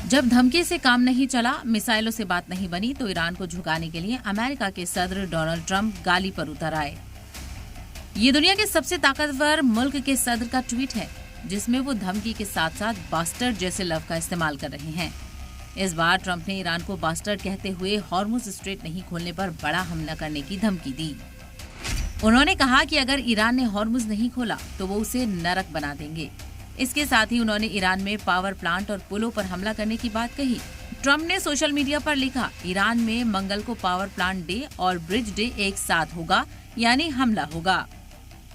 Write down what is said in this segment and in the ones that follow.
जब धमकी से काम नहीं चला, मिसाइलों से बात नहीं बनी, तो ईरान को झुकाने के लिए अमेरिका के सदर डोनाल्ड ट्रंप गाली पर उतर आए। ये दुनिया के सबसे ताकतवर मुल्क के सदर का ट्वीट है, जिसमें वो धमकी के साथ साथ बास्टर्ड जैसे लफ्ज का इस्तेमाल कर रहे हैं। इस बार ट्रंप ने ईरान को बास्टर्ड कहते हुए हॉर्मुज स्ट्रेट नहीं खोलने पर बड़ा हमला करने की धमकी दी। उन्होंने कहा कि अगर ईरान ने हॉर्मुज नहीं खोला तो वो उसे नरक बना देंगे। इसके साथ ही उन्होंने ईरान में पावर प्लांट और पुलों पर हमला करने की बात कही। ट्रंप ने सोशल मीडिया पर लिखा, ईरान में मंगल को पावर प्लांट डे और ब्रिज डे एक साथ होगा, यानी हमला होगा।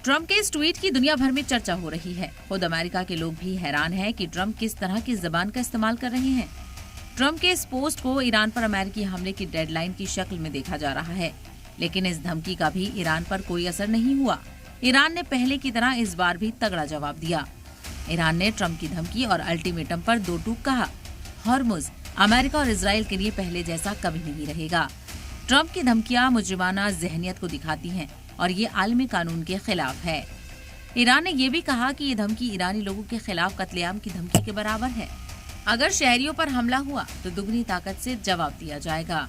ट्रंप के इस ट्वीट की दुनिया भर में चर्चा हो रही है। खुद अमेरिका के लोग भी हैरान हैं कि ट्रंप किस तरह की जबान का इस्तेमाल कर रहे हैं। ट्रंप के इस पोस्ट को ईरान पर अमेरिकी हमले की डेडलाइन की शक्ल में देखा जा रहा है, लेकिन इस धमकी का भी ईरान पर कोई असर नहीं हुआ। ईरान ने पहले की तरह इस बार भी तगड़ा जवाब दिया। ईरान ने ट्रंप की धमकी और अल्टीमेटम पर दो टूक कहा, हॉर्मुज अमेरिका और इजराइल के लिए पहले जैसा कभी नहीं रहेगा। ट्रंप की धमकियां मुजरिमाना जहनियत को दिखाती हैं और ये आलमी कानून के खिलाफ है। ईरान ने ये भी कहा कि ये धमकी ईरानी लोगों के खिलाफ कत्लेआम की धमकी के बराबर है। अगर शहरियों पर हमला हुआ तो दुगनी ताकत से जवाब दिया जाएगा।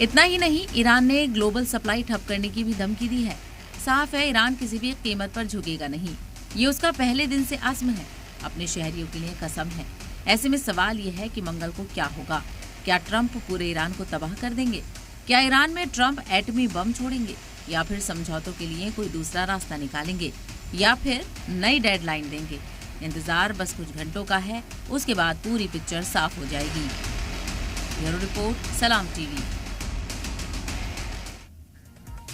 इतना ही नहीं, ईरान ने ग्लोबल सप्लाई ठप करने की भी धमकी दी है। साफ है, ईरान किसी भी कीमत पर झुकेगा नहीं। ये उसका पहले दिन से आज़म है, अपने शहरियों के लिए कसम है। ऐसे में सवाल ये है कि मंगल को क्या होगा? क्या ट्रंप पूरे ईरान को तबाह कर देंगे? क्या ईरान में ट्रंप एटमी बम छोड़ेंगे, या फिर समझौतों के लिए कोई दूसरा रास्ता निकालेंगे, या फिर नई डेडलाइन देंगे? इंतजार बस कुछ घंटों का है, उसके बाद पूरी पिक्चर साफ हो जाएगी। ब्यूरो रिपोर्ट, सलाम टीवी।